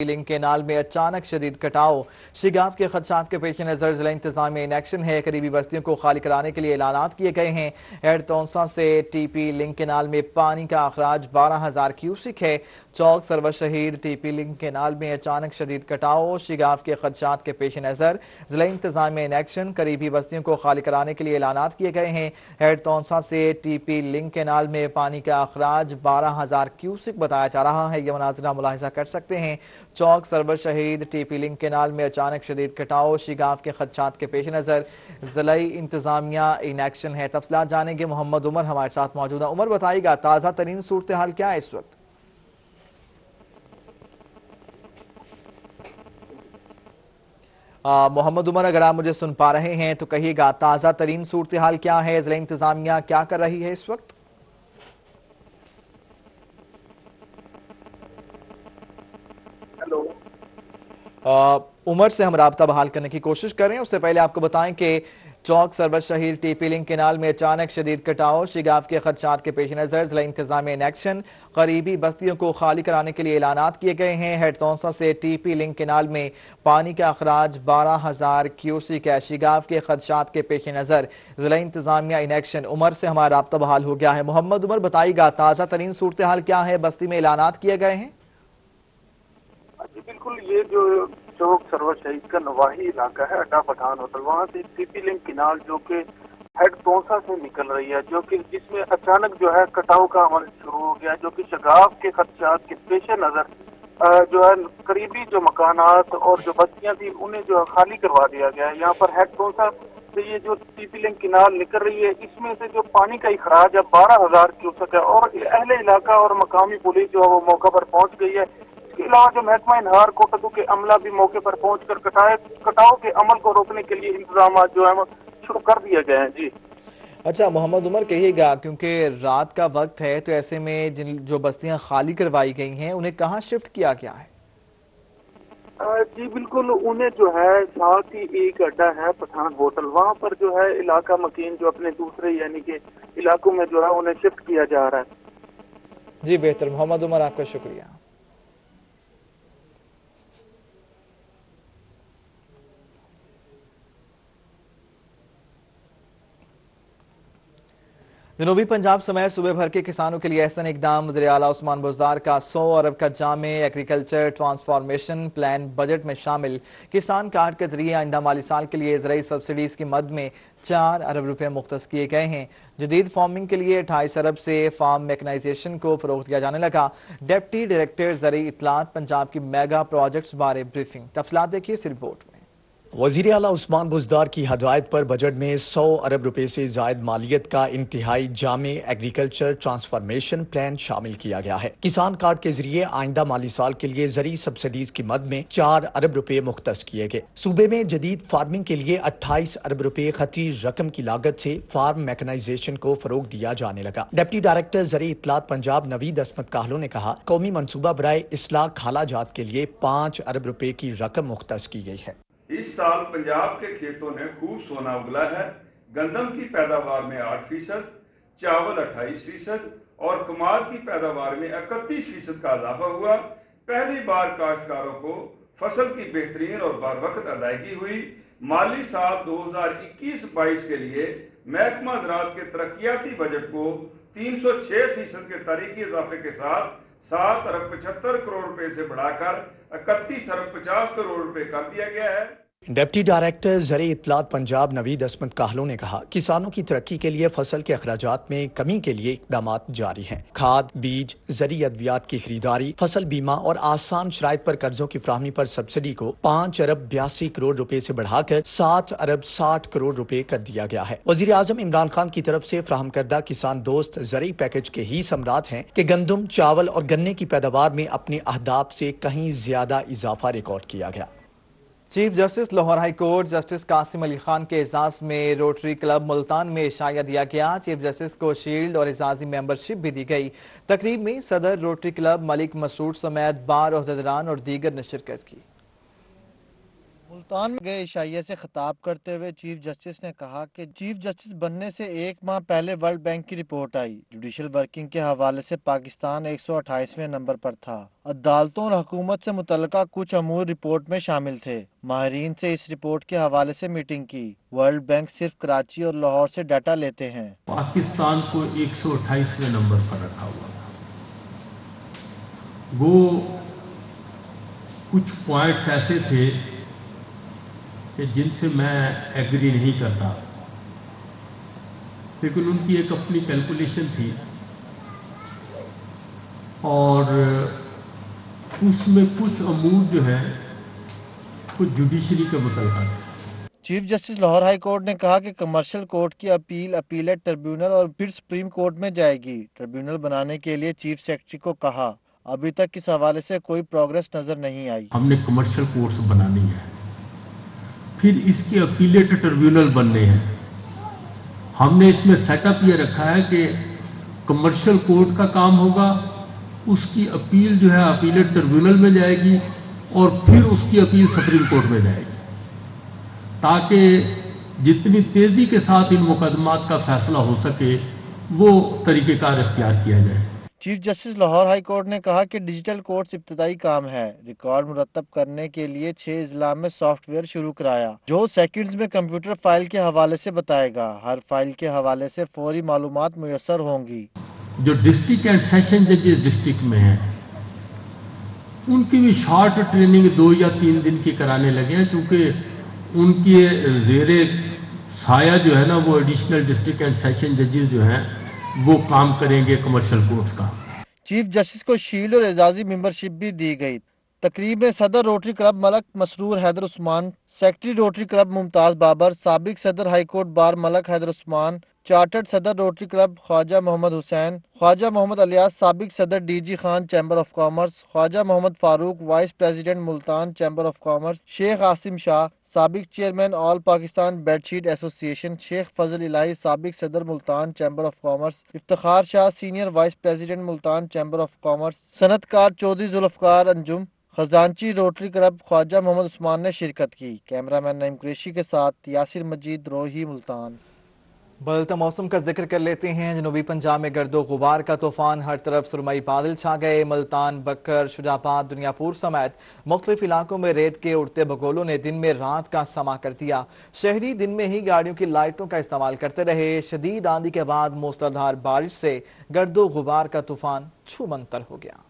Link canal میں اچانک شدید کٹاؤ، شگاف کے خدشات کے پیش نظر ضلع انتظامیہ ان ایکشن ہے۔ قریبی بستیوں کو خالی کرانے کے لیے اعلانات کیے گئے ہیں۔ ہیڈ تونسا سے ٹی پی لنک کینال میں پانی کا اخراج 12,000 کیوسک ہے۔ چوک سرور شہید ٹی پی لنک کینال میں اچانک شدید کٹاؤ، شگاف کے خدشات کے پیش نظر ضلع انتظامیہ ان ایکشن، قریبی بستیوں کو خالی کرانے کے لیے اعلانات کیے گئے ہیں۔ ہیڈ تونسا سے ٹی پی لنک کینال میں پانی کا اخراج 12,000 کیوسک بتایا جا رہا ہے۔ یہ مناظرہ ملاحظہ کر سکتے ہیں۔ چوک سرور شہید ٹی پی لنک کینال میں اچانک شدید کٹاؤ، شگاف کے خدشات کے پیش نظر ضلعی انتظامیہ ان ایکشن ہے۔ تفصیلات جانیں گے، محمد عمر ہمارے ساتھ موجود ہیں۔ عمر، بتائیے گا تازہ ترین صورتحال کیا ہے اس وقت؟ محمد عمر، اگر آپ مجھے سن پا رہے ہیں تو کہیے گا تازہ ترین صورتحال کیا ہے؟ ضلع انتظامیہ کیا کر رہی ہے اس وقت؟ ہیلو عمر سے ہم رابطہ بحال کرنے کی کوشش کر رہے ہیں۔ اس سے پہلے آپ کو بتائیں کہ چوک سرور شہید ٹی پی لنک کینال میں اچانک شدید کٹاؤ، شگاف کے خدشات کے پیش نظر ضلع انتظامیہ ان ایکشن، قریبی بستیوں کو خالی کرانے کے لیے اعلانات کیے گئے ہیں۔ ہیڈ تونسا سے ٹی پی لنک کینال میں پانی کا اخراج 12,000 کیوسک ہے۔ شگاف کے خدشات کے پیش نظر ضلع انتظامیہ ان ایکشن۔ عمر سے ہمارا رابطہ بحال ہو گیا ہے۔ محمد عمر، بتائیے گا تازہ ترین صورتحال کیا ہے؟ بستی میں اعلانات کیے گئے ہیں؟ جی بالکل، یہ جو چوک سرور شہید کا نواحی علاقہ ہے اڈا پٹھان ہوٹل، وہاں سے ٹی پی لنک کینال جو کہ ہیڈ تونسا سے نکل رہی ہے، جو کہ جس میں اچانک جو ہے کٹاؤ کا عمل شروع ہو گیا، جو کہ شگاف کے خدشات کے پیش نظر جو ہے قریبی جو مکانات اور جو بستیاں تھیں انہیں جو ہے خالی کروا دیا گیا ہے۔ یہاں پر ہیڈ تونسا سے یہ جو ٹی پی لنک کینال نکل رہی ہے، اس میں سے جو پانی کا اخراج ہے 12,000 کیوسک ہے، اور اہل علاقہ اور مقامی پولیس جو ہے وہ موقع پر پہنچ گئی ہے۔ اس کے علاوہ جو محکمہ انہار کوٹدو کے عملہ بھی موقع پر پہنچ کر کٹاؤ کے عمل کو روکنے کے لیے انتظامات جو ہے وہ شروع کر دیے گئے ہیں۔ جی اچھا محمد عمر، کہیے گا کیونکہ رات کا وقت ہے تو ایسے میں جو بستیاں خالی کروائی گئی ہیں انہیں کہاں شفٹ کیا گیا ہے؟ جی بالکل، انہیں جو ہے ساتھ ہی ایک اڈا ہے پٹھان ہوٹل، وہاں پر جو ہے علاقہ مکین جو اپنے دوسرے یعنی کہ علاقوں میں جو ہے انہیں شفٹ کیا جا رہا ہے۔ جی بہتر محمد عمر، آپ کا شکریہ۔ جنوبی پنجاب سمیت صوبے بھر کے کسانوں کے لیے احسن اقدام۔ وزیر اعلیٰ عثمان بزدار کا 100 ارب کا جامع ایگریکلچر ٹرانسفارمیشن پلان بجٹ میں شامل۔ کسان کارڈ کے ذریعے آئندہ مالی سال کے لیے زرعی سبسڈیز کی مد میں 4 ارب روپے مختص کیے گئے ہیں۔ جدید فارمنگ کے لیے 28 ارب سے فارم میکنائزیشن کو فروغ دیا جانے لگا۔ ڈپٹی ڈائریکٹر زرعی اطلاعات پنجاب کی میگا پروجیکٹس بارے بریفنگ۔ تفصیلات دیکھیے اس رپورٹ میں۔ وزیر اعلیٰ عثمان بزدار کی ہدایت پر بجٹ میں 100 ارب روپے سے زائد مالیت کا انتہائی جامع ایگریکلچر ٹرانسفارمیشن پلان شامل کیا گیا ہے۔ کسان کارڈ کے ذریعے آئندہ مالی سال کے لیے زرعی سبسڈیز کی مد میں 4 ارب روپے مختص کیے گئے۔ صوبے میں جدید فارمنگ کے لیے 28 ارب روپے خطی رقم کی لاگت سے فارم میکنائزیشن کو فروغ دیا جانے لگا۔ ڈپٹی ڈائریکٹر زرعی اطلاعات پنجاب نوید عصمت کاہلو نے کہا، قومی منصوبہ برائے اصلاح کھالا جات کے لیے 5 ارب روپے کی رقم مختص کی گئی ہے۔ اس سال پنجاب کے کھیتوں نے خوب سونا اگلا ہے۔ گندم کی پیداوار میں 8%، چاول 28% اور کماد کی پیداوار میں 31% کا اضافہ ہوا۔ پہلی بار کاشتکاروں کو فصل کی بہترین اور بر وقت ادائیگی ہوئی۔ مالی سال 2021-22 کے لیے محکمہ زراعت کے ترقیاتی بجٹ کو 306% کے تاریخی اضافے کے ساتھ 7 ارب 75 کروڑ روپے سے بڑھا کر 31 ارب 50 کروڑ روپے کر دیا گیا ہے۔ ڈپٹی ڈائریکٹر زرعی اطلاعات پنجاب نوید عصمت کاہلو نے کہا، کسانوں کی ترقی کے لیے فصل کے اخراجات میں کمی کے لیے اقدامات جاری ہیں۔ کھاد، بیج، زرعی ادویات کی خریداری، فصل بیمہ اور آسان شرائط پر قرضوں کی فراہمی پر سبسڈی کو 5 ارب 82 کروڑ روپے سے بڑھا کر 7 ارب 60 کروڑ روپے کر دیا گیا ہے۔ وزیر اعظم عمران خان کی طرف سے فراہم کردہ کسان دوست زرعی پیکج کے ہی ثمرات ہیں کہ گندم، چاول اور گنے کی پیداوار میں اپنے اہداف سے کہیں زیادہ اضافہ ریکارڈ کیا گیا۔ Chief justice Lahore high court justice Qasim Ali Khan کے اعزاز میں روٹری کلب ملتان میں عشائیہ دیا گیا۔ چیف جسٹس کو شیلڈ اور اعزازی ممبرشپ بھی دی گئی۔ تقریب میں صدر روٹری کلب ملک مسعود سمیت بار عہدیداران اور دیگر نے شرکت کی۔ ملتان میں گئے عشائیہ سے خطاب کرتے ہوئے چیف جسٹس نے کہا کہ چیف جسٹس بننے سے 1 ماہ پہلے ورلڈ بینک کی رپورٹ آئی۔ جوڈیشل ورکنگ کے حوالے سے پاکستان 128ویں نمبر پر تھا۔ عدالتوں اور حکومت سے متعلقہ کچھ امور رپورٹ میں شامل تھے۔ ماہرین سے اس رپورٹ کے حوالے سے میٹنگ کی۔ ورلڈ بینک صرف کراچی اور لاہور سے ڈیٹا لیتے ہیں۔ پاکستان کو 128ویں نمبر پر رکھا ہوا تھا۔ وہ کچھ پوائنٹس ایسے تھے کہ جن سے میں ایگری نہیں کرتا، لیکن ان کی ایک اپنی کیلکولیشن تھی اور اس میں کچھ امور جو ہے کچھ جوڈیشری کے متعلقہ تھے۔ Chief justice Lahore high court نے کہا کہ کمرشل کورٹ کی اپیل اپیلیٹ ٹریبیونل اور پھر سپریم کورٹ میں جائے گی۔ ٹریبیونل بنانے کے لیے چیف سیکرٹری کو کہا۔ ابھی تک اس حوالے سے کوئی پروگرس نظر نہیں آئی۔ ہم نے کمرشل کورٹس بنانی ہے، پھر اس کے اپیلیٹ ٹریبیونل بننے ہیں۔ ہم نے اس میں سیٹ اپ یہ رکھا ہے کہ کمرشل کورٹ کا کام ہوگا، اس کی اپیل جو ہے اپیلیٹ ٹریبیونل میں جائے گی اور پھر اس کی اپیل سپریم کورٹ میں جائے گی، تاکہ جتنی تیزی کے ساتھ ان مقدمات کا فیصلہ ہو سکے وہ طریقہ کار اختیار کیا جائے۔ Chief justice Lahore high court نے کہا کہ ڈیجیٹل کورٹس ابتدائی کام ہے۔ ریکارڈ مرتب کرنے کے لیے 6 اضلاع میں سافٹ ویئر شروع کرایا، جو سیکنڈز میں کمپیوٹر فائل کے حوالے سے بتائے گا۔ ہر فائل کے حوالے سے فوری معلومات میسر ہوں گی۔ جو ڈسٹرکٹ اینڈ سیشن ججز ڈسٹرکٹ میں ہیں ان کی بھی شارٹ ٹریننگ 2 یا 3 دن کی کرانے لگے ہیں، چونکہ ان کے زیر سایہ جو ہے نا وہ ایڈیشنل ڈسٹرکٹ اینڈ سیشن ججز جو ہیں وہ کام کریں گے کمرشل کورٹس کا۔ چیف جسٹس کو شیلڈ اور اعزازی ممبرشپ بھی دی گئی۔ تقریب میں صدر rotary club Malik Masroor Haider Usman, secretary rotary club Mumtaz Babar, سابق صدر high court bar Malik Haider Usman, chartered صدر روٹری کلب خواجہ محمد حسین، خواجہ محمد الیاس سابق صدر D G Khan chamber of commerce, Khawaja Muhammad Farooq vice president Multan chamber of commerce, Sheikh Asim Shah سابق chairman all Pakistan bed sheet association, Sheikh Fazal Elahi سابق صدر Multan chamber of commerce, Iftikhar Shah senior voice president Multan chamber of commerce, صنعت کار چودھری ذوالفقار انجم، خزانچی Rotary club Khawaja Muhammad Usman نے شرکت کی۔ کیمرہ مین نعیم قریشی کے ساتھ یاسر مجید، روہی، ملتان۔ بدلتا موسم کا ذکر کر لیتے ہیں۔ جنوبی پنجاب میں گرد و غبار کا طوفان، ہر طرف سرمئی بادل چھا گئے۔ ملتان، بکر، شجاع آباد، دنیا پور سمیت مختلف علاقوں میں ریت کے اڑتے بگولوں نے دن میں رات کا سما کر دیا۔ شہری دن میں ہی گاڑیوں کی لائٹوں کا استعمال کرتے رہے۔ شدید آندھی کے بعد موسلادھار بارش سے گرد و غبار کا طوفان چھو منتر ہو گیا۔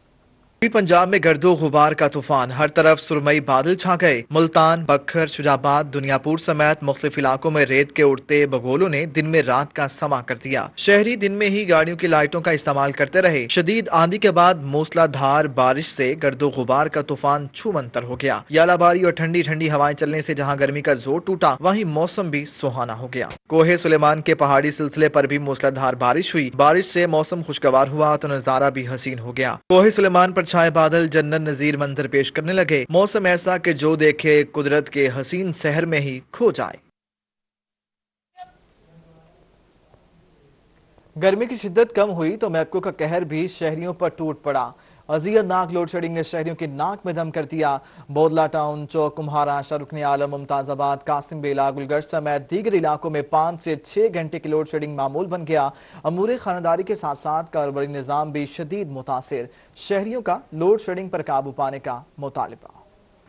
پنجاب میں گرد و غبار کا طوفان، ہر طرف سرمئی بادل چھا گئے۔ ملتان، بکر، شجاع آباد، دنیا پور سمیت مختلف علاقوں میں ریت کے اڑتے بگولوں نے دن میں رات کا سما کر دیا۔ شہری دن میں ہی گاڑیوں کی لائٹوں کا استعمال کرتے رہے۔ شدید آندھی کے بعد موسلادھار بارش سے گرد و غبار کا طوفان چھو منتر ہو گیا۔ یالہ باری اور ٹھنڈی ٹھنڈی ہوائیں چلنے سے جہاں گرمی کا زور ٹوٹا، وہیں موسم بھی سہانا ہو گیا۔ کوہ سلیمان کے پہاڑی سلسلے پر بھی موسلادھار بارش ہوئی۔ بارش سے موسم خوشگوار ہوا تو نظارہ بھی حسین ہو گیا۔ کوہ سلیمان پر چھائے بادل جنت نظیر منظر پیش کرنے لگے۔ موسم ایسا کہ جو دیکھے قدرت کے حسین سحر میں ہی کھو جائے۔ گرمی کی شدت کم ہوئی تو میپکو کا قہر بھی شہریوں پر ٹوٹ پڑا۔ اذیت ناک لوڈ شیڈنگ نے شہریوں کی ناک میں دم کر دیا۔ بودلہ ٹاؤن، چوک کمہارا، شاہ رکن عالم، ممتاز آباد، قاسم بیلا، گلگرج سمیت دیگر علاقوں میں 5 سے 6 گھنٹے کی لوڈ شیڈنگ معمول بن گیا۔ امور خانہ کے ساتھ ساتھ کاروباری نظام بھی شدید متاثر۔ شہریوں کا لوڈ شیڈنگ پر قابو پانے کا مطالبہ۔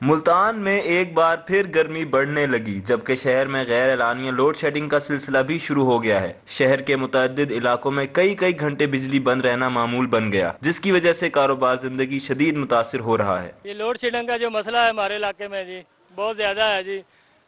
ملتان میں ایک بار پھر گرمی بڑھنے لگی، جبکہ شہر میں غیر اعلانیہ لوڈ شیڈنگ کا سلسلہ بھی شروع ہو گیا ہے۔ شہر کے متعدد علاقوں میں کئی گھنٹے بجلی بند رہنا معمول بن گیا، جس کی وجہ سے کاروبار زندگی شدید متاثر ہو رہا ہے۔ یہ لوڈ شیڈنگ کا جو مسئلہ ہے ہمارے علاقے میں جی بہت زیادہ ہے جی،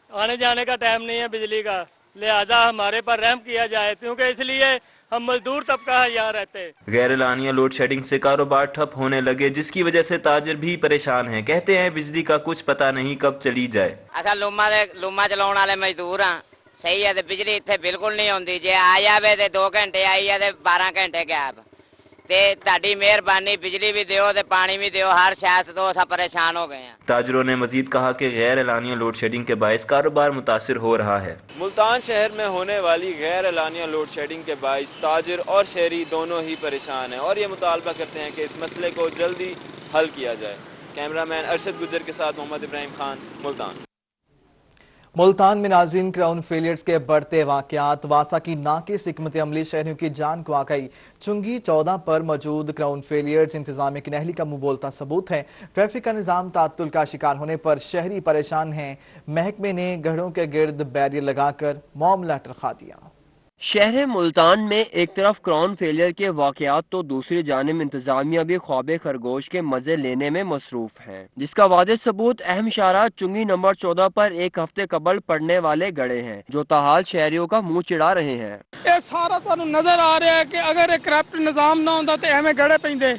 آنے جانے کا ٹائم نہیں ہے بجلی کا، لہذا ہمارے پر رحم کیا جائے، کیونکہ اس لیے ہم مزدور طبقہ یہاں رہتے۔ غیر اعلانیہ لوڈ شیڈنگ سے کاروبار ٹھپ ہونے لگے، جس کی وجہ سے تاجر بھی پریشان ہیں۔ کہتے ہیں بجلی کا کچھ پتہ نہیں کب چلی جائے۔ اصل لوما چلاؤ والے مزدور ہاں، صحیح ہے، بجلی اتنے بالکل نہیں آتی، جی آ جائے تو 2 گھنٹے آئی ہے تو 12 گھنٹے گیپ، تاری مہربانی بجلی بھی دیو تے پانی بھی دیو، ہر شاید تو سب پریشان ہو گئے ہیں۔ تاجروں نے مزید کہا کہ غیر اعلانیہ لوڈ شیڈنگ کے باعث کاروبار متاثر ہو رہا ہے۔ ملتان شہر میں ہونے والی غیر اعلانیہ لوڈ شیڈنگ کے باعث تاجر اور شہری دونوں ہی پریشان ہیں اور یہ مطالبہ کرتے ہیں کہ اس مسئلے کو جلدی حل کیا جائے۔ کیمرہ مین ارشد گجر کے ساتھ محمد ابراہیم خان، ملتان۔ मुल्तान में नाज़रीन क्राउन फेलियर्स के बढ़ते वाक़यात, वासा की नाक़िस हिकमत अमली शहरियों की जान को आ गई। चुंगी 14 पर मौजूद क्राउन फेलियर्स इंतजामिया की नहली का मुंह बोलता सबूत है। ट्रैफिक का निज़ाम तात्तुल का शिकार होने पर शहरी परेशान हैं। महकमे ने गढ़ों के गिर्द बैरियर लगाकर मामला टरखा दिया। शहर मुल्तान में एक तरफ क्राउन फेलियर के वाक़यात तो दूसरी जानिब इंतजामिया भी ख्वाबे खरगोश के मजे लेने में मसरूफ है, जिसका वाज़ेह सबूत अहम इशारा चुंगी नंबर 14 पर एक हफ्ते कबल पड़ने वाले गड़े हैं, जो ताहाल शहरियों का मुंह चिढ़ा रहे हैं। ये सारा तुहानू नजर आ रहा है कि अगर एक करप्ट निजाम ना होंदा ते एवें गड़े पैंदे।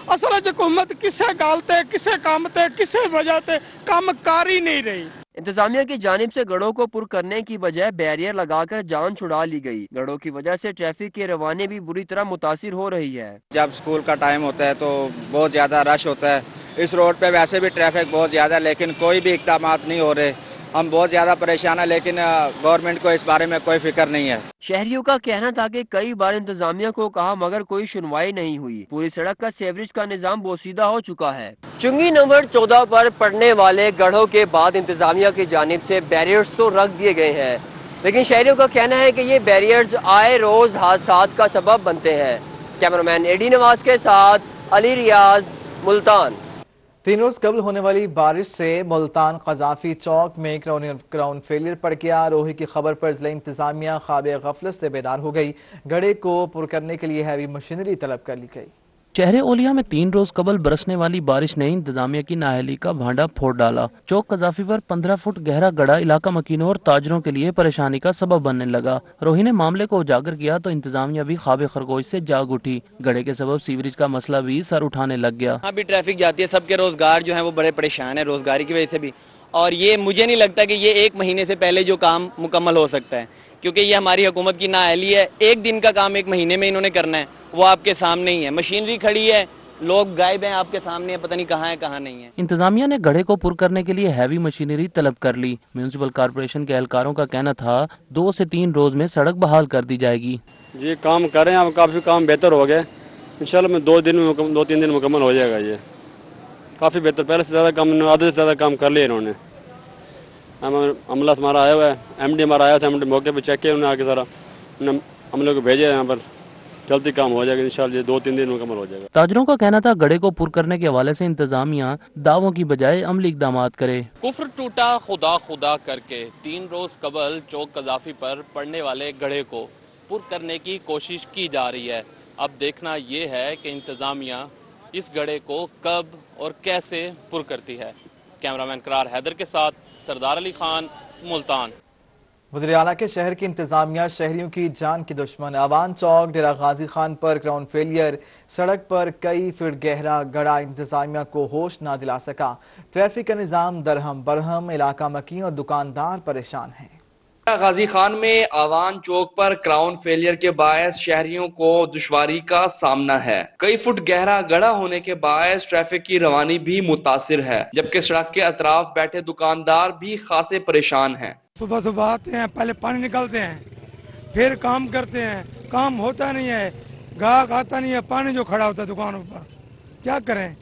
असल च हुकूमत किसे गल ते किसे काम ते किसे वजह ते काम कर ही नहीं रही। इंतजामिया की जानिब से गड़ों को पुर करने की बजाय बैरियर लगाकर जान छुड़ा ली गई। गड़ों की वजह से ट्रैफिक की रवानी भी बुरी तरह मुतासिर हो रही है। जब स्कूल का टाइम होता है तो बहुत ज्यादा रश होता है। इस रोड पे वैसे भी ट्रैफिक बहुत ज्यादा है, लेकिन कोई भी इक़दाम नहीं हो रहे। हम बहुत ज्यादा परेशान है, लेकिन गवर्नमेंट को इस बारे में कोई फिक्र नहीं है। शहरियों का कहना था कि कई बार इंतजामिया को कहा मगर कोई सुनवाई नहीं हुई। पूरी सड़क का सीवरेज का निजाम बोसीदा हो चुका है। चुंगी नंबर 14 पर पड़ने वाले गढ़ों के बाद इंतजामिया की जानिब से बैरियर्स तो रख दिए गए हैं, लेकिन शहरियों का कहना है कि ये बैरियर्स आए रोज हादसात का सबब बनते हैं। कैमरामैन एडी नवाज के साथ अली रियाज, मुल्तान। 3 रोज कबल होने वाली बारिश से मुल्तान कजाफी चौक में क्राउन फेलियर पड़ गया। रोही की खबर पर जिला इंतजामिया ख्वाबे गफलत से बेदार हो गई। गड़े को पुर करने के लिए हैवी मशीनरी तलब कर ली गई। शहर ओलिया में 3 रोज कबल बरसने वाली बारिश ने इंतजामिया की नाअहली का भांडा फोड़ डाला। चौक कजाफी पर 15 फुट गहरा गड़ा इलाका मकीनों और ताजरों के लिए परेशानी का सबब बनने लगा। रोही ने मामले को उजागर किया तो इंतजामिया भी ख्वाबे खरगोश से जाग उठी। गड़े के सबब सीवरेज का मसला भी सर उठाने लग गया। यहाँ भी ट्रैफिक जाती है, सबके रोजगार जो है वो बड़े परेशान है रोजगारी की वजह से भी। और ये मुझे नहीं लगता कि ये 1 महीने से पहले जो काम मुकम्मल हो सकता है, क्योंकि ये हमारी हुकूमत की नाअहली है। 1 दिन का काम 1 महीने में इन्होंने करना है, वो आपके सामने ही है। मशीनरी खड़ी है, लोग गायब हैं आपके सामने, पता नहीं कहाँ है कहाँ नहीं है। इंतजामिया ने गड्ढे को पुर करने के लिए हैवी मशीनरी तलब कर ली। म्यूनिसिपल कॉर्पोरेशन के एहलकारों का कहना था 2 से 3 रोज में सड़क बहाल कर दी जाएगी। जी काम कर रहे हैं, अब काफी काम बेहतर हो गए। इंशाल्लाह में 2-3 दिन मुकम्मल हो जाएगा। ये काफी बेहतर, पहले से ज्यादा काम, आधे से ज्यादा काम कर लिया इन्होंने। अमला हमारा आया हुआ है, MD हमारा आया था, MD मौके पे चेक किया उन्होंने आके सारा, अमले को भेजे यहाँ पर, जल्दी काम हो जाएगा इंशाल्लाह। 2-3 दिन मुकम्मल हो जाएगा। ताजरों का कहना था गड्ढे को पुर करने के हवाले से इंतजामिया दावों की बजाय अमली इकदाम करे। कुफ्र टूटा खुदा खुदा करके 3 रोज कबल चौक कजाफी पर पड़ने वाले गड्ढे को पुर करने की कोशिश की जा रही है। अब देखना ये है कि इंतजामिया इस गड्ढे को कब और कैसे पुर करती है। कैमरामैन करार हैदर के साथ सरदार अली खान, मुल्तान। वज़ीर आला के शहर की इंतजामिया शहरियों की जान की दुश्मन। अवान चौक डेरा गाजी खान पर क्राउन फेलियर, सड़क पर कई फीट गहरा गड़ा इंतजामिया को होश ना दिला सका। ट्रैफिक का निजाम दरहम बरहम, इलाका मकीन और दुकानदार परेशान हैं। गाजी खान में आवान चौक पर क्राउन फेलियर के बायस शहरियों को दुश्वारी का सामना है। कई फुट गहरा गड़ा होने के बायस ट्रैफिक की रवानी भी मुतासिर है, जबकि सड़क के अतराफ बैठे दुकानदार भी खासे परेशान हैं। सुबह सुबह आते हैं, पहले पानी निकालते हैं, फिर काम करते हैं, काम होता नहीं है, गाहक आता नहीं है, पानी जो खड़ा होता है दुकानों पर, क्या करें?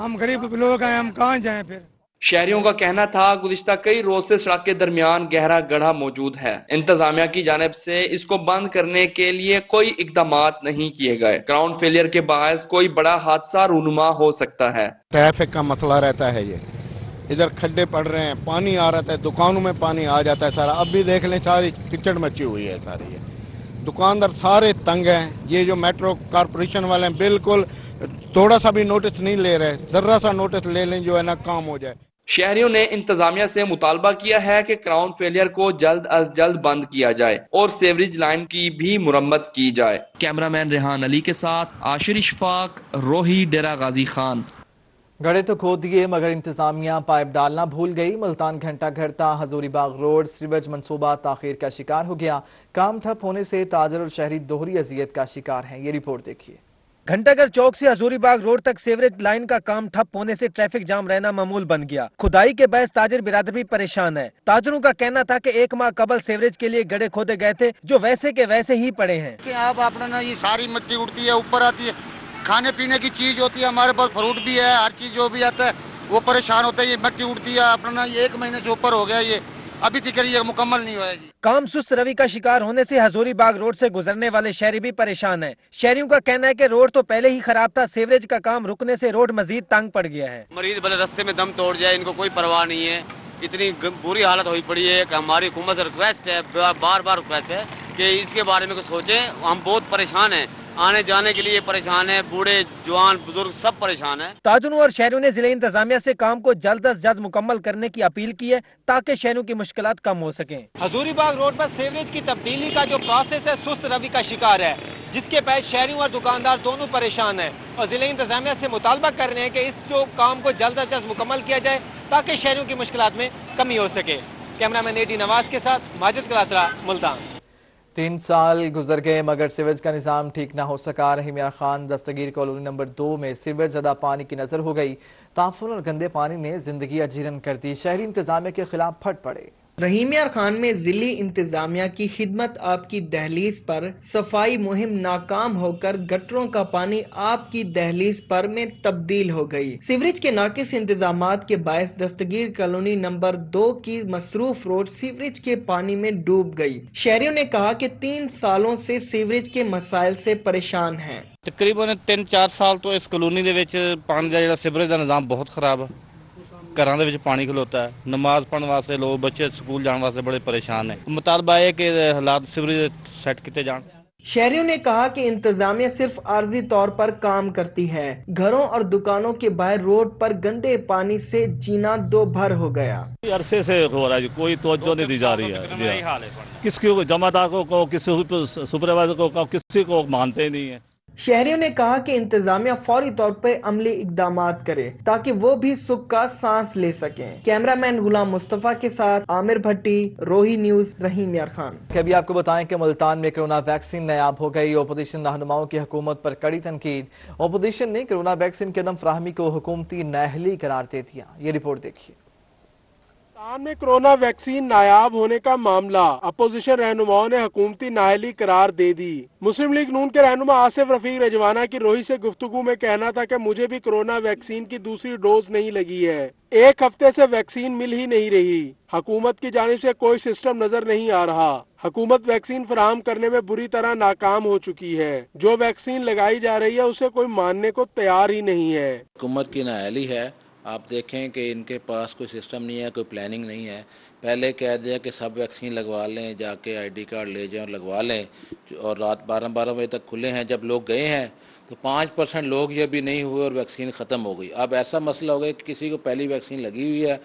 हम गरीब लोग हैं, हम कहाँ जाएं फिर? शहरियों का कहना था गुज़िश्ता कई रोज से सड़क के दरमियान गहरा गड्ढा मौजूद है। इंतजामिया की जानिब से इसको बंद करने के लिए कोई इकदामात नहीं किए गए। क्राउन फेलियर के बायस कोई बड़ा हादसा रूनुमा हो सकता है। ट्रैफिक का मसला रहता है, ये इधर खड्डे पड़ रहे हैं, पानी आ रहा है, दुकानों में पानी आ जाता है सारा। अब भी देख लें, सारी कीचड़ मची हुई है सारी। ये दुकानदार सारे तंग हैं। ये जो मेट्रो कॉर्पोरेशन वाले हैं बिल्कुल थोड़ा सा भी नोटिस नहीं ले रहे। जरा सा नोटिस ले लें जो है ना, काम हो जाए। शहरियों ने इंतजामिया से मुतालबा किया है कि क्राउन फेलियर को जल्द अज जल्द बंद किया जाए और सीवरेज लाइन की भी मुरम्मत की जाए। कैमरामैन रेहान अली के साथ आशिर इशफाक, रोही, डेरा गाजी खान। गड्ढे तो खोद दिए मगर इंतजामिया पाइप डालना भूल गई। मुल्तान घंटा घरता हजूरीबाग रोड सीवरेज मंसूबा ताखीर का शिकार हो गया। काम ठप होने से ताजर और शहरी दोहरी अजियत का शिकार हैं। ये रिपोर्ट देखिए। घंटाघर चौक से हजूरीबाग रोड तक सीवरेज लाइन का काम ठप होने से ट्रैफिक जाम रहना मामूल बन गया। खुदाई के बायस ताजिर बिरादर भी परेशान है। ताजरों का कहना था कि 1 माह कबल सीवरेज के लिए गड्ढे खोदे गए थे, जो वैसे के वैसे ही पड़े हैं। अब अपना ये सारी मिट्टी उड़ती है, ऊपर आती है, खाने पीने की चीज होती है, हमारे पास फ्रूट भी है, हर चीज जो भी आता है वो परेशान होता है। ये मिट्टी उड़ती है, अपना 1 महीने से ऊपर हो गया ये। अभी तक ये मुकम्मल नहीं हुआ है जी। काम सुस्त रवि का शिकार होने से हजूरी बाग रोड से गुजरने वाले शहरी भी परेशान हैं। शहरियों का कहना है कि रोड तो पहले ही खराब था, सीवरेज का काम रुकने से रोड मजीद तंग पड़ गया है। मरीज भले रास्ते में दम तोड़ जाए, इनको कोई परवाह नहीं है। इतनी बुरी हालत हुई पड़ी है कि हमारी हुकूमत से रिक्वेस्ट है, बार बार रिक्वेस्ट है कि इसके बारे में कुछ सोचें। हम बहुत परेशान हैं, आने जाने के लिए परेशान है, बूढ़े जवान बुजुर्ग सब परेशान है। ताजुरों और शहरों ने जिले इंतजामिया से काम को जल्द अज जल्द मुकम्मल करने की अपील की है ताकि शहरों की मुश्किलात कम हो सकें। हजूरी बाग रोड पर सीवरेज की तब्दीली का जो प्रोसेस है सुस्त रवि का शिकार है, जिसके बाद शहरियों और दुकानदार दोनों परेशान हैं और जिले इंतजामिया से मुतालबा कर रहे हैं कि इस जो काम को जल्द अज जल्द मुकम्मल किया जाए ताकि शहरियों की मुश्किलात में कमी हो सके। कैमरामैन एडी नवाज के साथ माजिद कलासरा, मुल्तान। 3 साल गुजर गए मगर सीवरेज का निजाम ठीक न हो सका। रहीम यार खान दस्तगीर कॉलोनी नंबर 2 में सीवरेज ज़दा पानी की नजर हो गई। ताफुन और गंदे पानी ने जिंदगी अजीरन कर दी। शहरी इंतजामिया के खिलाफ फट पड़े। रहीम यार खान में जिली इंतजामिया की खिदमत आपकी दहलीज पर सफाई मुहिम नाकाम होकर गटरों का पानी आपकी दहलीज पर में तब्दील हो गई। सीवरेज के नाकिस इंतजामात के बायस दस्तगीर कॉलोनी नंबर 2 की मसरूफ रोड सीवरेज के पानी में डूब गई। शहरियों ने कहा कि 3 सालों से सीवरेज के मसाइल से परेशान हैं। तकरीबन 3-4 साल तो इस कॉलोनी ਦੇ ਵਿੱਚ ਪਾਣੀ ਦਾ ਜਿਹੜਾ ਸੀਵਰੇਜ ਦਾ ਨਿਜ਼ਾਮ ਬਹੁਤ ਖਰਾਬ ਹੈ। ਘਰਾਂ ਦੇ ਵਿੱਚ ਪਾਣੀ ਖਲੋਤਾ ਹੈ, ਨਮਾਜ਼ ਪੜ੍ਹਨ ਵਾਸਤੇ ਲੋਕ ਬੱਚੇ ਸਕੂਲ ਜਾਣ ਵਾਸਤੇ ਬੜੇ ਪਰੇਸ਼ਾਨ ਨੇ। ਮੁਤਾਲਬਾ ਹੈ ਕਿ ਹਾਲਾਤ ਸੀਵਰੇਜ ਸੈੱਟ ਕੀਤੇ ਜਾਣ। शहरियों ने कहा कि इंतजामिया सिर्फ आर्जी तौर पर काम करती है। घरों और दुकानों के बाहर रोड पर गंदे पानी से जीना दो भर हो गया। अरसे से हो रहा है, कोई तवज्जो नहीं दी जा रही है। किसी को जमादार को किसी सुपरवाइजर को किसी को मानते नहीं है। शहरियों ने कहा कि इंतजामिया फौरी तौर पर अमली इकदामात करे ताकि वो भी सुख का सांस ले सकें। कैमरामैन गुलाम मुस्तफा के साथ आमिर भट्टी, रोही न्यूज, रहीम यार खान। अभी आपको बताएं कि मुल्तान में कोरोना वैक्सीन नायाब हो गई। ओपोजिशन रहनुमाओं की हुकूमत पर कड़ी तनकीद। ओपोजिशन ने कोरोना वैक्सीन की अदम फराहमी को हुकूमती नाअहली करार दे दिया। ये रिपोर्ट देखिए। मुल्तान में कोरोना वैक्सीन नायाब होने का मामला, अपोजिशन रहनुमाओं ने हुकूमती नाअहली करार दे दी। मुस्लिम लीग नून के रहनुमा आसिफ रफीक रजवाना की रोही से गुफ्तगू में कहना था कि मुझे भी कोरोना वैक्सीन की दूसरी डोज नहीं लगी है। 1 हफ्ते से वैक्सीन मिल ही नहीं रही। हुकूमत की जानिब से कोई सिस्टम नजर नहीं आ रहा। हुकूमत वैक्सीन फराहम करने में बुरी तरह नाकाम हो चुकी है। जो वैक्सीन लगाई जा रही है उसे कोई मानने को तैयार ही नहीं है। हुकूमत की नाअहली है। आप देखें कि इनके पास कोई सिस्टम नहीं है, कोई प्लानिंग नहीं है। पहले कह दिया कि सब वैक्सीन लगवा लें, जाके आईडी कार्ड ले जाएं और लगवा लें, और रात 12 बजे तक खुले हैं। जब लोग गए हैं तो 5% लोग ये भी नहीं हुए और वैक्सीन ख़त्म हो गई। अब ऐसा मसला हो गया कि किसी को पहली वैक्सीन लगी हुई है,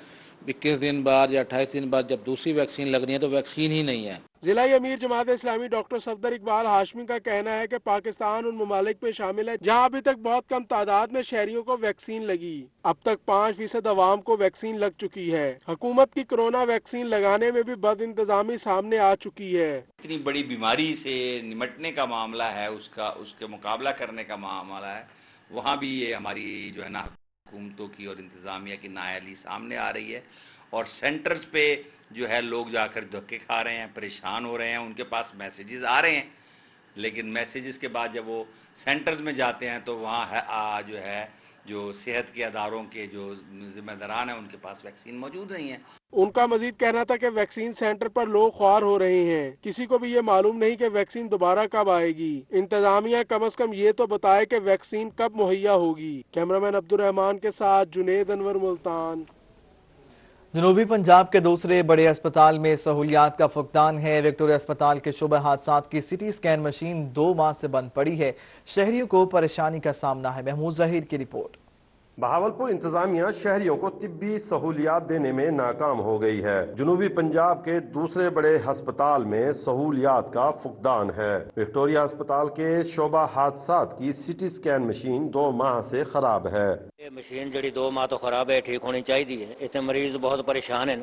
21 दिन बाद या 28 दिन बाद जब दूसरी वैक्सीन लगनी है तो वैक्सीन ही नहीं है। जिला अमीर जमात इस्लामी डॉक्टर सफदर इकबाल हाशमी का कहना है कि पाकिस्तान उन ममालिक में शामिल है जहां अभी तक बहुत कम तादाद में शहरियों को वैक्सीन लगी। अब तक 5% अवाम को वैक्सीन लग चुकी है। हुकूमत की कोरोना वैक्सीन लगाने में भी बद इंतजामी सामने आ चुकी है। इतनी बड़ी बीमारी से निमटने का मामला है, उसके मुकाबला करने का मामला है, वहाँ भी ये हमारी जो है ना हुकूमतों की और इंतजामिया की नाअहली सामने आ रही है। और सेंटर्स पे जो है लोग जाकर धक्के खा रहे हैं, परेशान हो रहे हैं। उनके पास मैसेजेस आ रहे हैं, लेकिन मैसेजेस के बाद जब वो सेंटर्स में जाते हैं तो वहाँ है जो सेहत के अदारों के जो जिम्मेदारान हैं उनके पास वैक्सीन मौजूद नहीं है। उनका मजीद कहना था कि वैक्सीन सेंटर पर लोग ख्वार हो रहे हैं। किसी को भी ये मालूम नहीं कि वैक्सीन दोबारा कब आएगी। इंतजामिया कम से कम ये तो बताए कि वैक्सीन कब मुहैया होगी। कैमरामैन अब्दुल रहमान के साथ जुनेद अनवर, मुल्तान। जनूबी पंजाब के दूसरे बड़े अस्पताल में सहूलियात का फुकदान है। विक्टोरिया अस्पताल के शुबह हादसात की सिटी स्कैन मशीन 2 माह से बंद पड़ी है। शहरियों को परेशानी का सामना है। महमूद जहीर की रिपोर्ट। बहावलपुर इंतजामिया शहरियों को तिब्बी सहूलियात देने में नाकाम हो गई है। जनूबी पंजाब के दूसरे बड़े अस्पताल में सहूलियात का फुकदान है। विक्टोरिया अस्पताल के शोबा हादसात की सिटी स्कैन मशीन 2 माह से खराब है। ये मशीन जी 2 माह तो खराब है, ठीक होनी चाहिए है। इतने मरीज बहुत परेशान है।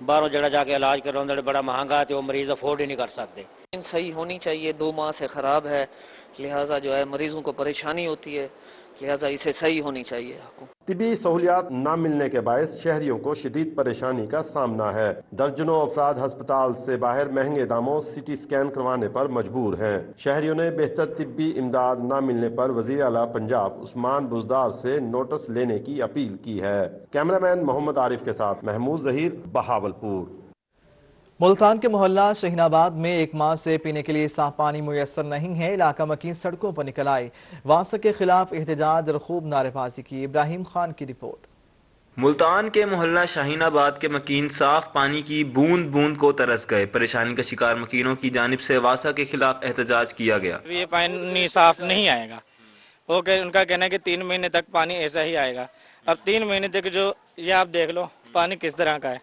बाहरों जगह जाके इलाज करवाने बड़ा महंगा है, तो वो मरीज अफोर्ड ही नहीं कर सकते। सही होनी चाहिए, 2 माह से खराब है, लिहाजा जो है मरीजों को परेशानी होती है, लिहाजा इसे सही होनी चाहिए। तिबी सहूलियात न मिलने के बायस शहरियों को शदीद परेशानी का सामना है। दर्जनों अफराद अस्पताल से बाहर महंगे दामों सिटी स्कैन करवाने पर मजबूर हैं। शहरियों ने बेहतर तिब्बी इमदाद न मिलने पर वजीर आला पंजाब उस्मान बुज़दार से नोटिस लेने की अपील की है। कैमरामैन मोहम्मद आरिफ के साथ महमूद जहीर, बहावलपुर। मुल्तान के मोहल्ला शहीनाबाद में एक माह से पीने के लिए साफ पानी मुयस्सर नहीं है। इलाका मकीन सड़कों पर निकल आए, वासा के खिलाफ एहतजाज और खूब नारेबाजी की। इब्राहिम खान की रिपोर्ट। मुल्तान के मोहल्ला शाहीनाबाद के मकीन साफ पानी की बूंद बूंद को तरस गए। परेशानी का शिकार मकीनों की जानिब से वासा के खिलाफ एहतजाज किया गया। ये पानी साफ नहीं आएगा, उनका कहना है कि 3 महीने तक पानी ऐसा ही आएगा। अब 3 महीने तक जो ये आप देख लो पानी किस तरह का है,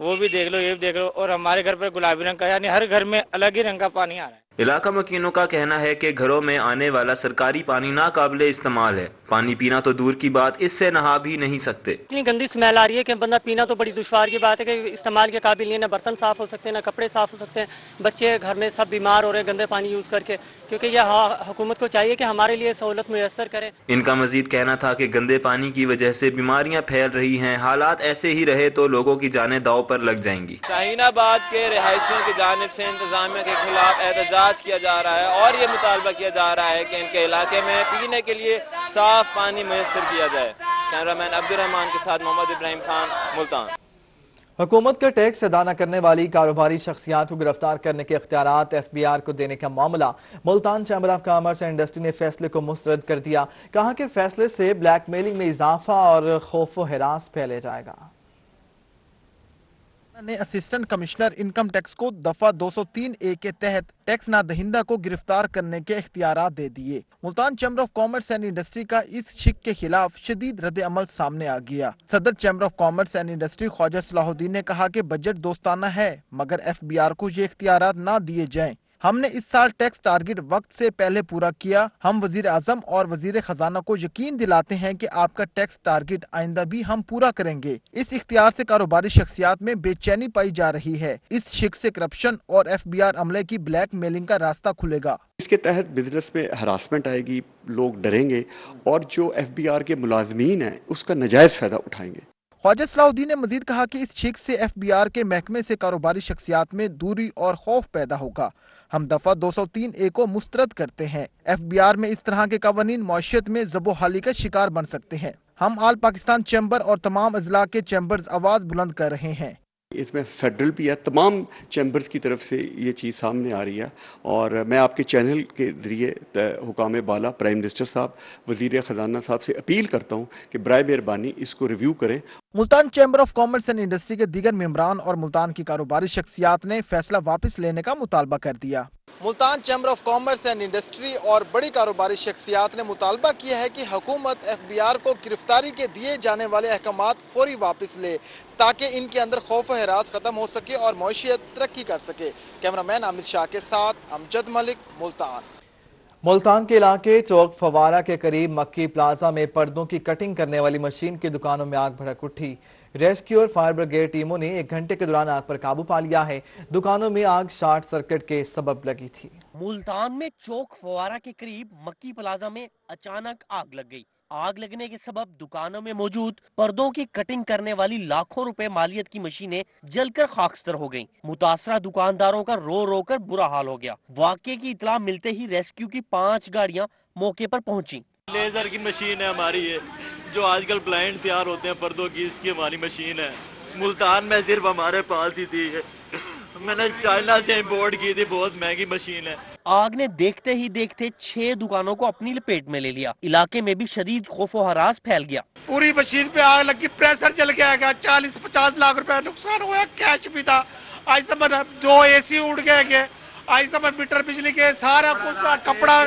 वो भी देख लो, ये भी देख लो। और हमारे घर पर गुलाबी रंग का, यानी हर घर में अलग ही रंग का पानी आ रहा है। इलाका मकीनों का कहना है कि घरों में आने वाला सरकारी पानी नाकाबिले इस्तेमाल है। पानी पीना तो दूर की बात, इससे नहा भी नहीं सकते। इतनी गंदी स्मेल आ रही है कि बंदा पीना तो बड़ी दुश्वार की बात है कि इस्तेमाल के काबिल नहीं है। ना बर्तन साफ हो सकते हैं, ना कपड़े साफ हो सकते हैं। बच्चे घर में सब बीमार हो रहे हैं गंदे पानी यूज करके, क्योंकि यह हुकूमत को चाहिए कि हमारे लिए सहूलत मुयस्सर करे। इनका मजीद कहना था कि गंदे पानी की वजह से बीमारियां फैल रही हैं। हालात ऐसे ही रहे तो लोगों की जानें दांव पर लग जाएंगी। शाहीनाबाद के रहायशियों की जानिब से इंतजामिया के खिलाफ एहतजाज किया जा रहा है और ये मुतालबा किया जा रहा है कि इनके इलाके में पीने के लिए साफ पानी मुयस्सर किया जाए। कैमरामैन अब्दुल रहमान के साथ मोहम्मद इब्राहिम खान, मुल्तान। हुकूमत का टैक्स अदा न करने वाली कारोबारी शख्सियात को गिरफ्तार करने के इख्तियारात FBI को देने का मामला Multan chamber of commerce and industry ने फैसले को मुस्तरद कर दिया। कहा कि फैसले से ब्लैकमेलिंग में इजाफा और खौफ व हिरास फैले जाएगा। ने असिस्टेंट कमिश्नर इनकम टैक्स को दफा 203A के तहत टैक्स नादहिंदा को गिरफ्तार करने के इख्तियारात दे दिए। Multan chamber of commerce and industry का इस शिक के खिलाफ शदीद रद्द अमल सामने आ गया। सदर chamber of commerce and industry Khawaja Salahuddin ने कहा कि बजट दोस्ताना है, मगर FBR को ये इख्तियारात ना दिए जाएं। हमने इस साल टैक्स टारगेट वक्त से पहले पूरा किया। हम वजीर आजम और वजीर खजाना को यकीन दिलाते हैं कि आपका टैक्स टारगेट आइंदा भी हम पूरा करेंगे। इस इख्तियार से कारोबारी शख्सियात में बेचैनी पाई जा रही है। इस शिक से करप्शन और FBR अमले की ब्लैक मेलिंग का रास्ता खुलेगा। इसके तहत बिजनेस में हरासमेंट आएगी, लोग डरेंगे और जो FBR के मुलाजमीन हैं उसका नाजायज फायदा उठाएंगे। ख्वाजा सलाहुद्दीन ने मजीद कहा कि इस शिक से FBR के महकमे से कारोबारी शख्सियात में दूरी और खौफ पैदा होगा। हम दफा 203A को मुस्तरद करते हैं। FBR में इस तरह के कवानीन मौशियत में ज़बोहाली का शिकार बन सकते हैं। हम आल पाकिस्तान चैम्बर और तमाम अजला के चैम्बर्स आवाज बुलंद कर रहे हैं। इसमें फेडरल भी है, तमाम चैम्बर्स की तरफ से ये चीज़ सामने आ रही है और मैं आपके चैनल के जरिए हुकाम बाला, प्राइम मिनिस्टर साहब, वजीर खजाना साहब से अपील करता हूँ कि बराए मेहरबानी इसको रिव्यू करें। Multan chamber of commerce and industry के दीगर मेंबरान और मुल्तान की कारोबारी शख्सियात ने फैसला वापस लेने का मुतालबा कर दिया। Multan chamber of commerce and industry और बड़ी कारोबारी शख्सियात ने मुतालबा किया है कि हुकूमत FBR को गिरफ्तारी के दिए जाने वाले अहकामात फौरी वापस ले, ताकि इनके अंदर खौफ व हिरास खत्म हो सके और मौशियत तरक्की कर सके। कैमरामैन आमिर शाह के साथ अमजद मलिक, मुल्तान। मुल्तान के इलाके चौक फवारा के करीब मक्की प्लाजा में पर्दों की कटिंग करने वाली मशीन की दुकानों में आग भड़क उठी। रेस्क्यू और फायर ब्रिगेड टीमों ने 1 घंटे के दौरान आग पर काबू पा लिया है। दुकानों में आग शॉर्ट सर्किट के सबब लगी थी। मुल्तान में चौक फवारा के करीब मक्की प्लाजा में अचानक आग लग गई। आग लगने के सबब दुकानों में मौजूद पर्दों की कटिंग करने वाली लाखों रुपए मालियत की मशीनें जलकर खाकस्तर हो गईं। मुतासरा दुकानदारों का रो रो कर बुरा हाल हो गया। वाकये की इतला मिलते ही रेस्क्यू की 5 गाड़ियां मौके पर पहुंची। लेजर की मशीन है हमारी, ये जो आजकल ब्लाइंड तैयार होते हैं पर्दों की, इसकी हमारी मशीन है। मुल्तान में सिर्फ हमारे पास ही थी, मैंने चाइना से इंपोर्ट की थी, बहुत महंगी मशीन है। आग ने देखते ही देखते 6 दुकानों को अपनी लपेट में ले लिया। इलाके में भी शदीद खौफ व हरास फैल गया। पूरी मशीन पे आग लगी, प्रेशर चल गया, 40-50 लाख रुपए नुकसान हुआ, कैश भी था। आज समझ 2 AC उड़ गए, आज समझ मीटर बिजली के सारा कुछ, कपड़ा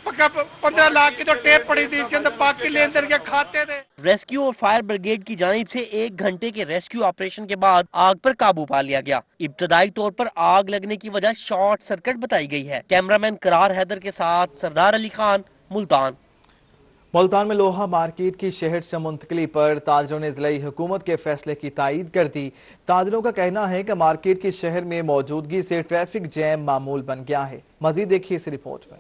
15 लाख की तो टेप पड़ी थी, इसके अंदर बाकी लेन देन के खाते थे। रेस्क्यू और फायर ब्रिगेड की जानिब से 1 घंटे के रेस्क्यू ऑपरेशन के बाद आग पर काबू पा लिया गया। इब्तदाई तौर पर आग लगने की वजह शॉर्ट सर्किट बताई गई है। कैमरामैन करार हैदर के साथ सरदार अली खान, मुल्तान। मुल्तान में लोहा मार्केट की शहर से मुंतकली पर ताजरों ने जिला हुकूमत के फैसले की तायीद कर दी। ताजरों का कहना है कि मार्केट की शहर में मौजूदगी से ट्रैफिक जैम मामूल बन गया है। मजीद देखिए इस रिपोर्ट में।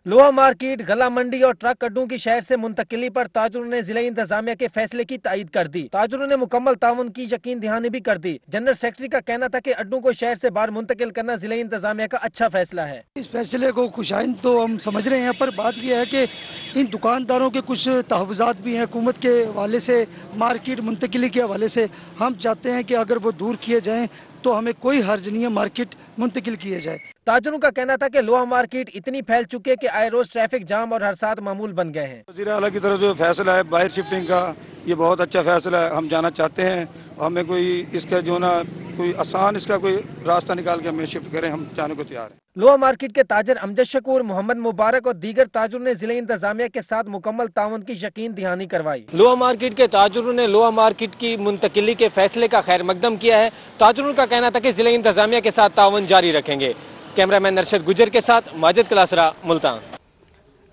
लोहा मार्केट, गला मंडी और ट्रक अड्डों की शहर से मुंतकिली पर ताजरों ने जिला इंतजामिया के फैसले की तायीद कर दी। ताजरों ने मुकम्मल ताउन की यकीन दहानी भी कर दी। जनरल सेक्रेटरी का कहना था कि अड्डों को शहर से बाहर मुंतकिल करना जिला इंतजामिया का अच्छा फैसला है। इस फैसले को खुशाइन तो हम समझ रहे हैं, पर बात यह है कि इन दुकानदारों के कुछ तहफ़्फ़ुज़ात भी हैं हुकूमत के हवाले से, मार्केट मुंतकिली के हवाले से। हम चाहते हैं कि अगर वो दूर किए जाएँ तो हमें कोई हर्ज नहीं है मार्केट मुंतकिल किए जाए। ताजरों का कहना था कि लोहा मार्केट इतनी फैल चुकी है कि आए रोज ट्रैफिक जाम और हादसात मामूल बन गए हैं। वज़ीर आला की तरफ जो फैसला है बाहर शिफ्टिंग का, ये बहुत अच्छा फैसला है। हम जाना चाहते हैं, हमें कोई इसका जो ना कोई आसान इसका कोई रास्ता निकाल के हमें शिफ्ट करें, हम जाने को तैयार हैं। लोहा मार्केट के ताजर अमजद शकूर, मोहम्मद मुबारक और दीगर ताजरों ने जिले इंतजामिया के साथ मुकम्मल ताउन की यकीन दहानी करवाई। लोहा मार्केट के ताजरों ने लोहा मार्केट की मुंतकिली के फैसले का खैर मकदम किया है। ताजरों का कहना था कि जिले इंतजामिया के साथ ताउन जारी रखेंगे। कैमरामैन अरशद गुजर के साथ माजिद कलासरा, मुल्तान।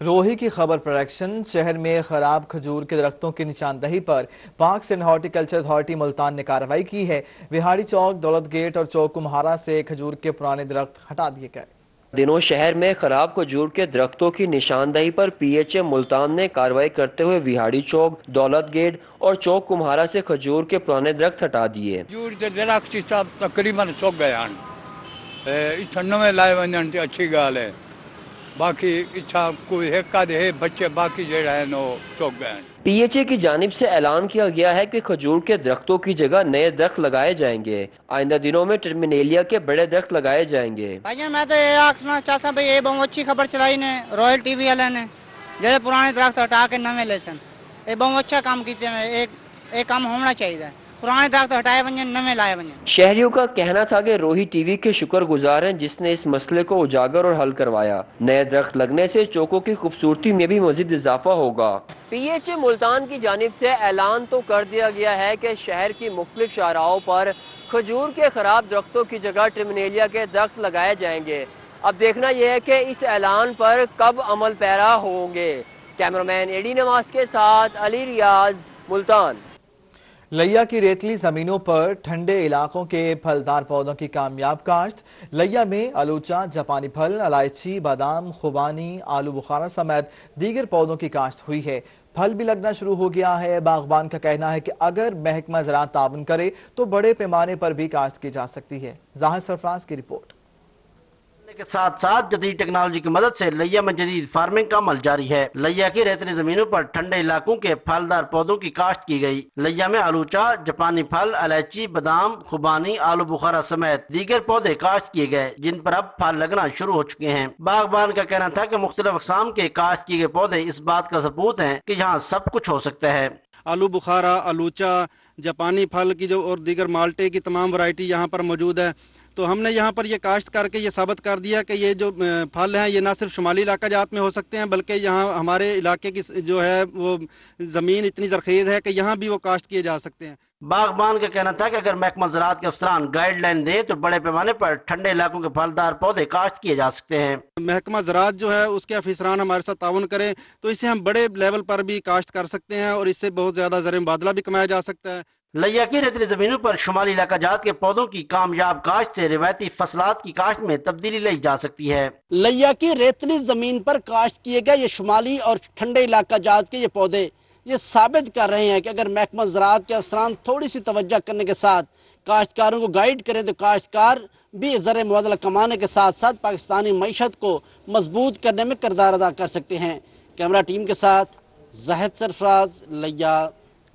रोही की खबर प्रोडक्शन। शहर में खराब खजूर के दरख्तों की निशानदही पर parks and horticulture authority Multan ने कार्रवाई की है। विहाड़ी चौक, दौलत गेट और चौक कुम्हारा से खजूर के पुराने दरख्त हटा दिए गए। दिनों शहर में खराब खजूर के दरख्तों की निशानदही पर PHA मुल्तान ने कार्रवाई करते हुए विहाड़ी चौक, दौलत गेट और चौक कुम्हारा से खजूर के पुराने दरख्त हटा दिए। खजूर के दरख्त तकरीबन सुक गए, में लाए वन अच्छी गाल है। बाकी इच्छा कोई हेका दे बच्चे बाकी जेड़ा है नो चौक गए। PHA की जानिब से ऐलान किया गया है कि खजूर के दरख्तों की जगह नए दरख्त लगाए जाएंगे। आइंदा दिनों में टर्मिनेलिया के बड़े दरख्त लगाए जाएंगे। भाई मैं तो ये आखना चाहता भाई, ये बहुत अच्छी खबर चलाई ने रॉयल TV वाले ने, जेड़े पुराने दरख्त हटा के नवे ले सन। ये बहुत अच्छा काम किए हैं, एक काम होना चाहिए। पुराने दरख्त हटाए बने, नवे लाए बने। शहरियों का कहना था कि रोही TV के शुक्रगुजार हैं जिसने इस मसले को उजागर और हल करवाया। नए दरख्त लगने से चौकों की खूबसूरती में भी मजीद इजाफा होगा। PHA मुल्तान की जानिब से ऐलान तो कर दिया गया है कि शहर की मुख्तलिफ शाहराहों पर खजूर के खराब दरख्तों की जगह टर्मिनेलिया के दरख्त लगाए जाएंगे। अब देखना यह है कि इस ऐलान पर कब अमल पैरा होंगे। कैमरामैन AD नवाज के साथ अली रियाज, मुल्तान। लैया की रेतली जमीनों पर ठंडे इलाकों के फलदार पौधों की कामयाब काश्त। लैया में अलूचा, जापानी फल, इलायची, बादाम, खुबानी, आलू बुखारा समेत दीगर पौधों की काश्त हुई है। फल भी लगना शुरू हो गया है। बागबान का कहना है कि अगर महकमा ज़राअत ताउन करे तो बड़े पैमाने पर भी काश्त की जा सकती है। जाहिर सरफराज की रिपोर्ट। के साथ साथ जदीद टेक्नोलॉजी की मदद से लैया में जदीद फार्मिंग का अमल जारी है। लैया की रेतली जमीनों पर ठंडे इलाकों के फलदार पौधों की काश्त की गई। लैया में आलूचा, जापानी फल, इलायची, बादाम, खुबानी, आलू बुखारा समेत दीगर पौधे काश्त किए गए, जिन पर अब फल लगना शुरू हो चुके हैं। बागबान का कहना था कि मुख्तलिफ अक़साम के काश्त किए गए पौधे इस बात का सबूत है कि यहाँ सब कुछ हो सकता है। आलू बुखारा, आलूचा, जापानी फल की जो और दीगर माल्टे की तमाम वैरायटी यहाँ पर मौजूद है। तो हमने यहाँ पर ये काश्त करके ये साबित कर दिया कि ये जो फल हैं ये ना सिर्फ शुमाली इलाका जात में हो सकते हैं, बल्कि यहाँ हमारे इलाके की जो है वो ज़मीन इतनी ज़रख़ीज़ है कि यहाँ भी वो काश्त किए जा सकते हैं। बागबान का कहना था कि अगर महकमा ज़राअत के अफसरान गाइडलाइन दे तो बड़े पैमाने पर ठंडे इलाकों के फलदार पौधे काश्त किए जा सकते हैं। महकमा ज़राअत जो है उसके अफसरान हमारे साथ ताउन करें तो इससे हम बड़े लेवल पर भी काश्त कर सकते हैं और इससे बहुत ज़्यादा ज़र मुबादला भी कमाया जा सकता है। लैया की रेतली जमीनों पर शुमाली इलाका जात के पौधों की कामयाब काश्त से रिवायती फसलात की काश्त में तब्दीली लाई जा सकती है। लैया की रेतली जमीन पर काश्त किए गए ये शुमाली और ठंडे इलाका जात के ये पौधे ये साबित कर रहे हैं कि अगर महकमा ज़राअत के अफसरान थोड़ी सी तवज्जो करने के साथ काश्तकारों को गाइड करें तो काश्तकार भी ज़र मुबादला कमाने के साथ साथ पाकिस्तानी मईशत को मजबूत करने में किरदार अदा कर सकते हैं। कैमरा टीम के साथ जाहिद सरफराज, लैया।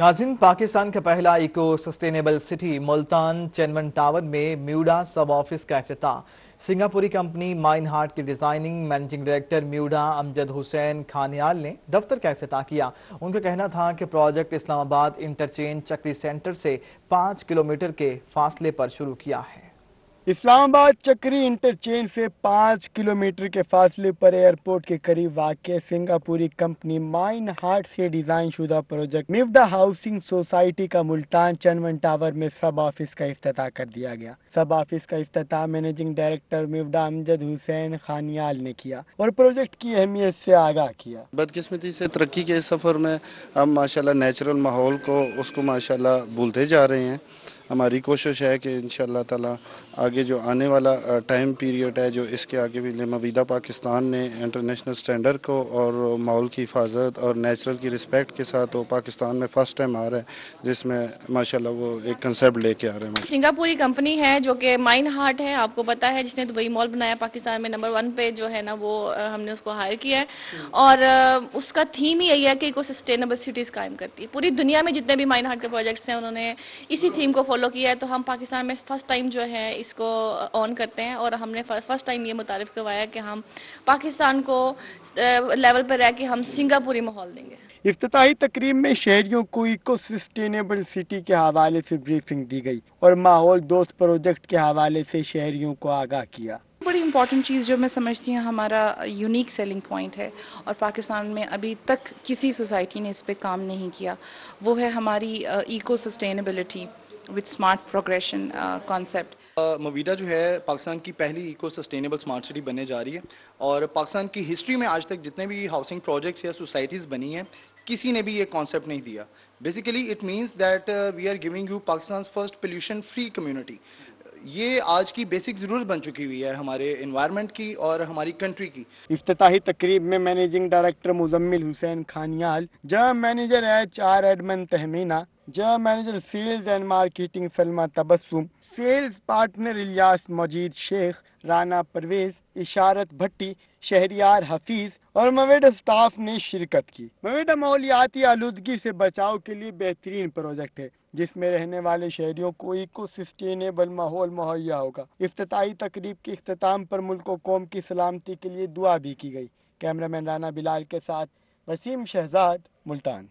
नाज़रीन, पाकिस्तान का पहला eco sustainable city Multan Chenone tower में म्यूडा सब ऑफिस का इफ्तिताह। सिंगापुरी कंपनी माइन हार्ट की डिजाइनिंग मैनेजिंग डायरेक्टर म्यूडा अमजद हुसैन खानियाल ने दफ्तर का इफ्तिताह किया। उनका कहना था कि project Islamabad interchange Chakri centre से 5 किलोमीटर के फासले पर शुरू किया है। इस्लामाबाद चक्री इंटरचेंज से 5 किलोमीटर के फासले पर एयरपोर्ट के करीब वाक़ सिंगापुरी कंपनी माइन हार्ट से डिजाइन शुदा प्रोजेक्ट मिफ्दा हाउसिंग सोसाइटी का मुल्तान चेनवन टावर में सब ऑफिस का इफ्तिताह कर दिया गया। सब ऑफिस का इफ्तिताह मैनेजिंग डायरेक्टर मिफ्दा अमजद हुसैन खानियाल ने किया और प्रोजेक्ट की अहमियत से आगाह किया। बदकिस्मती से तरक्की के इस सफर में हम माशाल्लाह नेचुरल माहौल को उसको माशाल्लाह भूलते जा रहे हैं। हमारी कोशिश है कि इंशाअल्लाह ताला आगे जो आने वाला टाइम पीरियड है जो इसके आगे भी मबीदा पाकिस्तान ने इंटरनेशनल स्टैंडर्ड को और माहौल की हिफाजत और नेचुरल की रिस्पेक्ट के साथ वो पाकिस्तान में फर्स्ट टाइम आ रहा है जिसमें माशाल्लाह वो एक कंसेप्ट लेके आ रहे हैं। सिंगापुरी कंपनी है जो कि माइन हार्ट है, आपको पता है, जिसने दुबई मॉल बनाया पाकिस्तान में नंबर 1 पे जो है ना वो हमने उसको हायर किया है और उसका थीम ही यही है कि इको सस्टेनेबल सिटीज कायम करती है। पूरी दुनिया में जितने भी माइन हार्ट के प्रोजेक्ट्स हैं उन्होंने इसी थीम को فالو کیا ہے تو ہم پاکستان میں فرسٹ ٹائم جو ہے اس کو آن کرتے ہیں، اور ہم نے فرسٹ ٹائم یہ متعارف کروایا کہ ہم پاکستان کو لیول پر رہ کے ہم سنگاپوری ماحول دیں گے۔ افتتاحی تقریب میں شہریوں کو ایکو سسٹینیبل سٹی کے حوالے سے بریفنگ دی گئی اور ماحول دوست پروجیکٹ کے حوالے سے شہریوں کو آگاہ کیا۔ بڑی امپورٹنٹ چیز جو میں سمجھتی ہوں ہمارا یونیک سیلنگ پوائنٹ ہے اور پاکستان میں ابھی تک کسی سوسائٹی نے اس پہ کام نہیں کیا، وہ ہے ہماری eco sustainability with smart progression concept. مویدا جو ہے پاکستان کی پہلی ایکو سسٹینیبل اسمارٹ سٹی بننے جا رہی ہے، اور پاکستان کی ہسٹری میں آج تک جتنے بھی ہاؤسنگ پروجیکٹس یا سوسائٹیز بنی ہیں کسی نے بھی یہ کانسیپٹ نہیں دیا۔ Basically it means that we are giving you Pakistan first pollution free community. یہ آج کی بیسک ضرورت بن چکی ہوئی ہے ہمارے انوائرمنٹ کی اور ہماری کنٹری کی۔ افتتاحی تقریب میں managing director Muzammil Hussain Khanyal, general manager HR admin Tehmina, general manager sales and marketing Salma Tabassum, sales partner Ilyas Majeed Sheikh, Rana Pervez, اشارت بھٹی، شہریار حفیظ اور مویڈا سٹاف نے شرکت کی۔ مویڈا ماحولیاتی آلودگی سے بچاؤ کے لیے بہترین پروجیکٹ ہے جس میں رہنے والے شہریوں کو ایکو سسٹینیبل ماحول مہیا ہوگا۔ افتتاحی تقریب کے اختتام پر ملک و قوم کی سلامتی کے لیے دعا بھی کی گئی۔ کیمرہ مین رانا بلال کے ساتھ وسیم شہزاد، ملتان۔